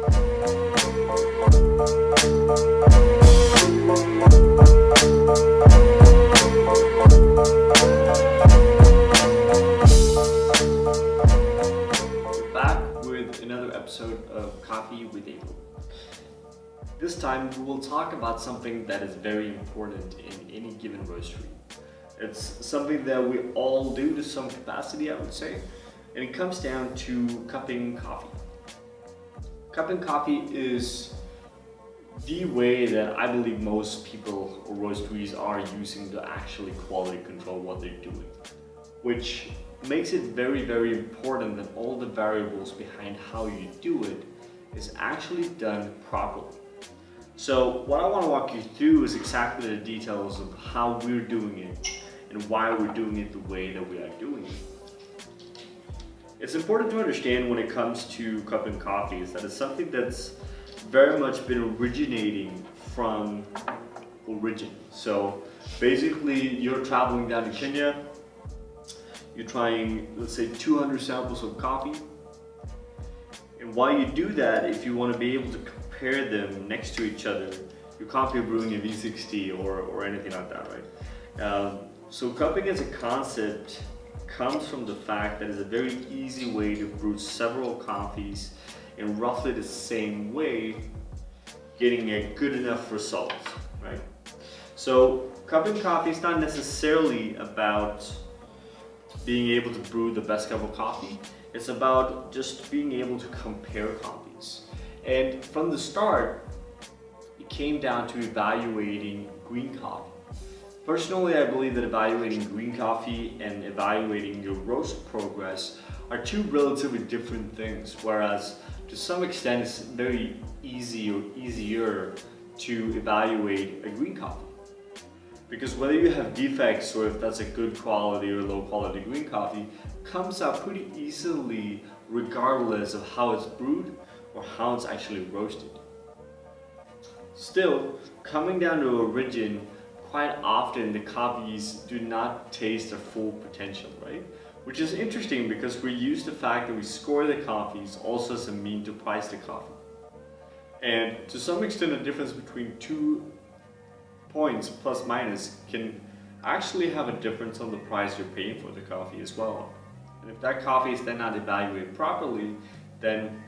Back with another episode of Coffee with April. This time we will talk about something that is very important in any given roastery. It's something that we all do to some capacity, I would say, and it comes down to cupping coffee. Cupping coffee is the way that I believe most people or roasteries are using to actually quality control what they're doing, which makes it very, very important that all the variables behind how you do it is actually done properly. So what I want to walk you through is exactly the details of how we're doing it and why we're doing it the way that we are doing it. It's important to understand when it comes to cupping coffee is that it's something that's very much been originating from origin. So basically you're traveling down to Kenya, you're trying, let's say, 200 samples of coffee. And while you do that, if you want to be able to compare them next to each other, you can't be brewing a V60 or anything like that, right? So cupping as a concept comes from the fact that it's a very easy way to brew several coffees in roughly the same way, getting a good enough result, right? So cupping coffee is not necessarily about being able to brew the best cup of coffee. It's about just being able to compare coffees. And from the start, it came down to evaluating green coffee. Personally, I believe that evaluating green coffee and evaluating your roast progress are two relatively different things, whereas to some extent it's very easy or easier to evaluate a green coffee. Because whether you have defects or if that's a good quality or low quality green coffee comes out pretty easily regardless of how it's brewed or how it's actually roasted. Still, coming down to origin, quite often the coffees do not taste their full potential, right? Which is interesting because we use the fact that we score the coffees also as a mean to price the coffee. And to some extent the difference between 2 points plus minus can actually have a difference on the price you're paying for the coffee as well. And if that coffee is then not evaluated properly, then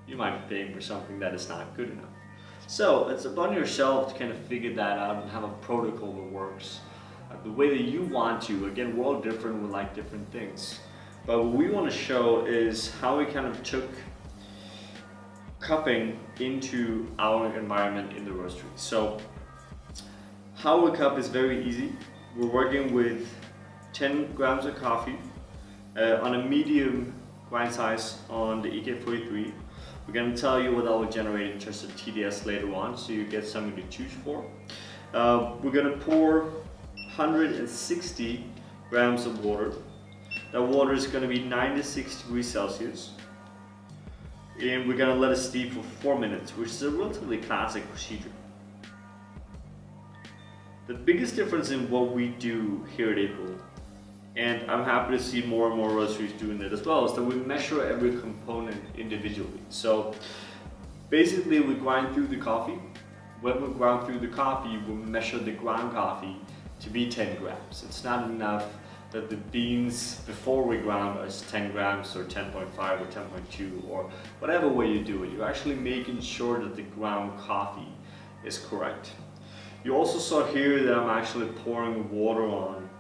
you might be paying for something that is not good enough. So it's upon yourself to kind of figure that out and have a protocol that works the way that you want to. Again, we're all different, we like different things. But what we want to show is how we kind of took cupping into our environment in the roastery. So how we cup is very easy. We're working with 10 grams of coffee on a medium grind size on the EK43. We're going to tell you what that will generate in terms of TDS later on, so you get something to choose for. We're going to pour 160 grams of water. That water is going to be 96 degrees Celsius. And we're going to let it steep for 4 minutes, which is a relatively classic procedure. The biggest difference in what we do here at April, and I'm happy to see more and more roasteries doing that as well, is that we measure every component individually. So basically we grind through the coffee. When we grind through the coffee, we measure the ground coffee to be 10 grams. It's not enough that the beans before we ground are 10 grams or 10.5 or 10.2 or whatever way you do it. You're actually making sure that the ground coffee is correct. You also saw here that I'm actually pouring water on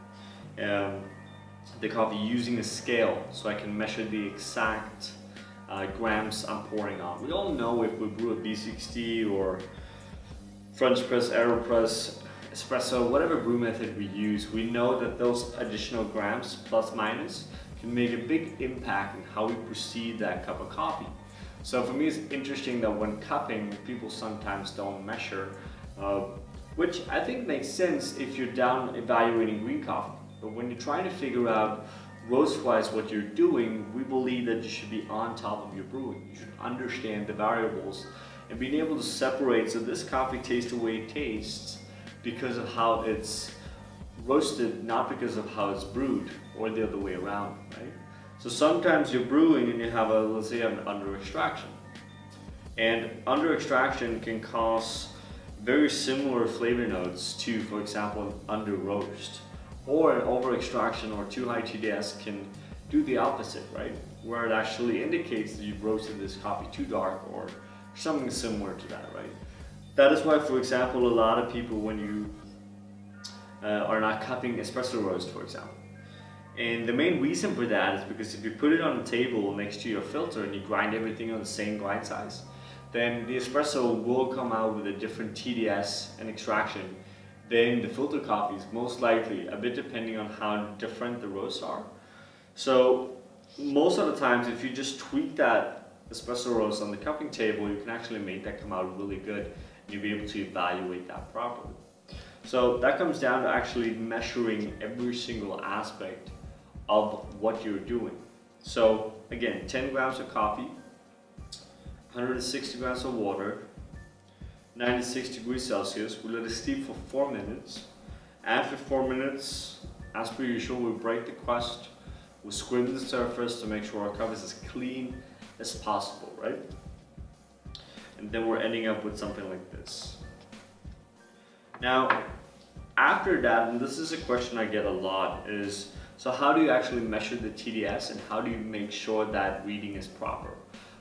the coffee using a scale so I can measure the exact grams I'm pouring on. We all know if we brew a B60 or French press, AeroPress, espresso, whatever brew method we use, we know that those additional grams plus minus can make a big impact in how we perceive that cup of coffee. So for me it's interesting that when cupping, people sometimes don't measure, which I think makes sense if you're down evaluating green coffee. But when you're trying to figure out roast-wise what you're doing, we believe that you should be on top of your brewing. You should understand the variables and being able to separate, so this coffee tastes the way it tastes because of how it's roasted, not because of how it's brewed, or the other way around, right? So sometimes you're brewing and you have let's say an under extraction. And under extraction can cause very similar flavor notes to, for example, an under roast. Or an over extraction or too high TDS can do the opposite, right? Where it actually indicates that you've roasted this coffee too dark or something similar to that, right? That is why, for example, a lot of people, when you are not cupping espresso roast, for example. And the main reason for that is because if you put it on the table next to your filter and you grind everything on the same grind size, then the espresso will come out with a different TDS and extraction than the filter coffees, most likely, a bit depending on how different the roasts are. So most of the times, if you just tweak that espresso roast on the cupping table, you can actually make that come out really good. You'll be able to evaluate that properly. So that comes down to actually measuring every single aspect of what you're doing. So again, 10 grams of coffee, 160 grams of water, 96 degrees Celsius. We let it steep for 4 minutes. After 4 minutes, as per usual, we break the crust, we scrape the surface to make sure our cup is as clean as possible, right? And then we're ending up with something like this. Now, after that, and this is a question I get a lot, is so how do you actually measure the TDS and how do you make sure that reading is proper?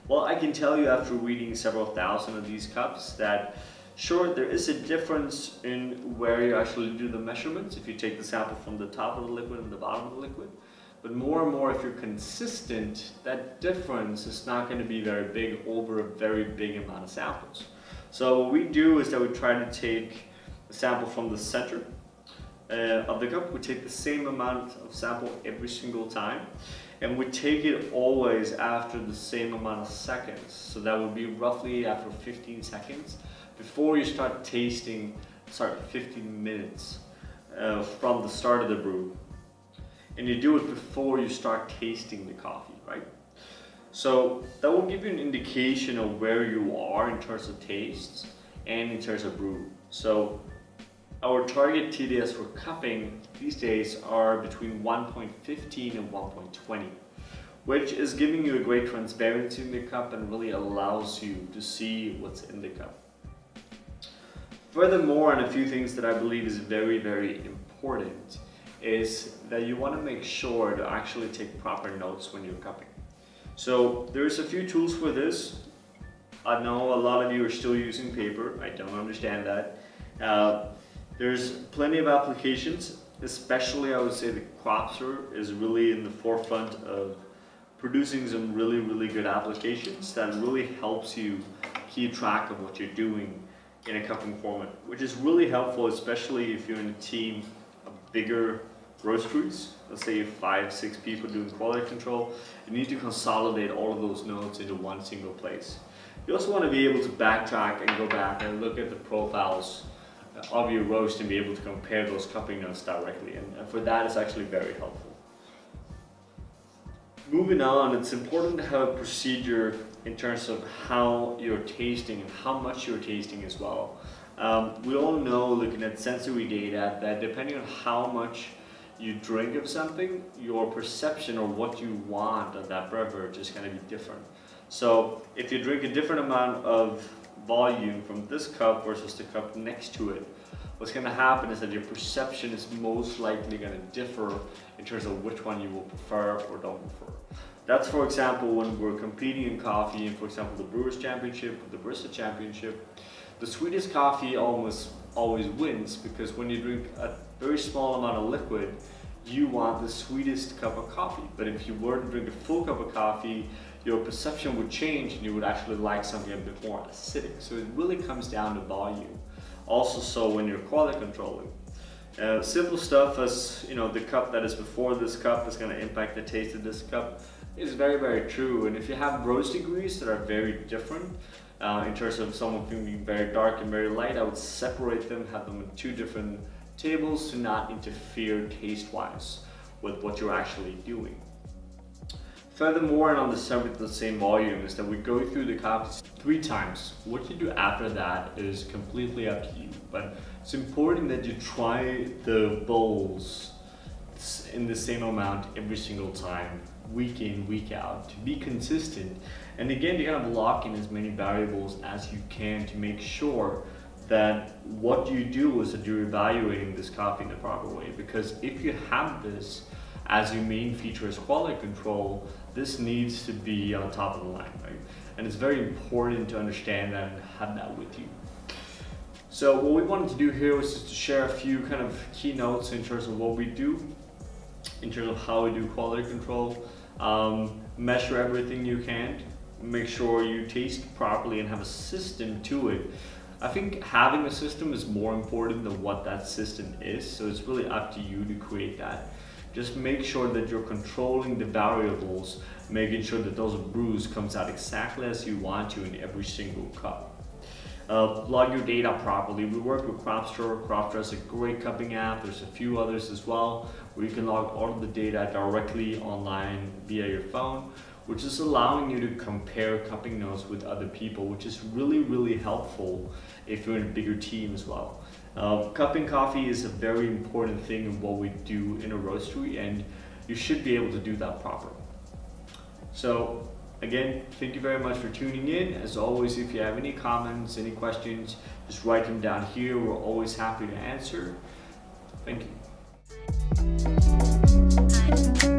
Well, I can tell you after reading several thousand of these cups that sure, there is a difference in where you actually do the measurements if you take the sample from the top of the liquid and the bottom of the liquid. But more and more, if you're consistent, that difference is not going to be very big over a very big amount of samples. So what we do is that we try to take a sample from the center of the cup. We take the same amount of sample every single time, and we take it always after the same amount of seconds. So that would be roughly after 15 seconds before you start tasting, 15 minutes from the start of the brew. And you do it before you start tasting the coffee, right? So that will give you an indication of where you are in terms of tastes and in terms of brew. So our target TDS for cupping these days are between 1.15 and 1.20, which is giving you a great transparency in the cup and really allows you to see what's in the cup. Furthermore, and a few things that I believe is very, very important is that you want to make sure to actually take proper notes when you're cupping. So there's a few tools for this. I know a lot of you are still using paper. I don't understand that. There's plenty of applications, especially I would say the Cropster is really in the forefront of producing some really, really good applications that really helps you keep track of what you're doing in a cupping format, which is really helpful, especially if you're in a team of bigger roasteries. Let's say 5-6 people doing quality control. You need to consolidate all of those notes into one single place. You also want to be able to backtrack and go back and look at the profiles of your roast and be able to compare those cupping notes directly. And for that, it's actually very helpful. Moving on, it's important to have a procedure in terms of how you're tasting and how much you're tasting as well. We all know, looking at sensory data, that depending on how much you drink of something, your perception or what you want of that beverage is going to be different. So if you drink a different amount of volume from this cup versus the cup next to it, what's going to happen is that your perception is most likely going to differ in terms of which one you will prefer or don't prefer. That's, for example, when we're competing in coffee, in, for example, the Brewers Championship or the Barista Championship, the sweetest coffee almost always wins, because when you drink a very small amount of liquid, you want the sweetest cup of coffee. But if you were to drink a full cup of coffee, your perception would change and you would actually like something a bit more acidic. So it really comes down to volume. Also, so when you're quality controlling, simple stuff as, you know, the cup that is before this cup is going to impact the taste of this cup is very, very true. And if you have roast degrees that are very different, in terms of someone being very dark and very light, I would separate them, have them in two different tables to not interfere taste-wise with what you're actually doing. Furthermore, and on the subject of the same volume, is that we go through the coffee 3 times. What you do after that is completely up to you, but it's important that you try the bowls in the same amount every single time week in, week out, to be consistent. And again, to kind of lock in as many variables as you can to make sure that what you do is that you're evaluating this coffee in the proper way. Because if you have this as your main feature as quality control, this needs to be on top of the line, right? And it's very important to understand that and have that with you. So what we wanted to do here was just to share a few kind of key notes in terms of what we do, in terms of how we do quality control. Measure everything you can, make sure you taste properly and have a system to it. I think having a system is more important than what that system is, so it's really up to you to create that. Just make sure that you're controlling the variables, making sure that those brews comes out exactly as you want to in every single cup. Log your data properly. We work with Cropster. Cropster is a great cupping app. There's a few others as well where you can log all of the data directly online via your phone, which is allowing you to compare cupping notes with other people, which is really, really helpful if you're in a bigger team as well. Cupping coffee is a very important thing in what we do in a roastery, and you should be able to do that properly. So again, thank you very much for tuning in. As always, if you have any comments, any questions, just write them down here. We're always happy to answer. Thank you.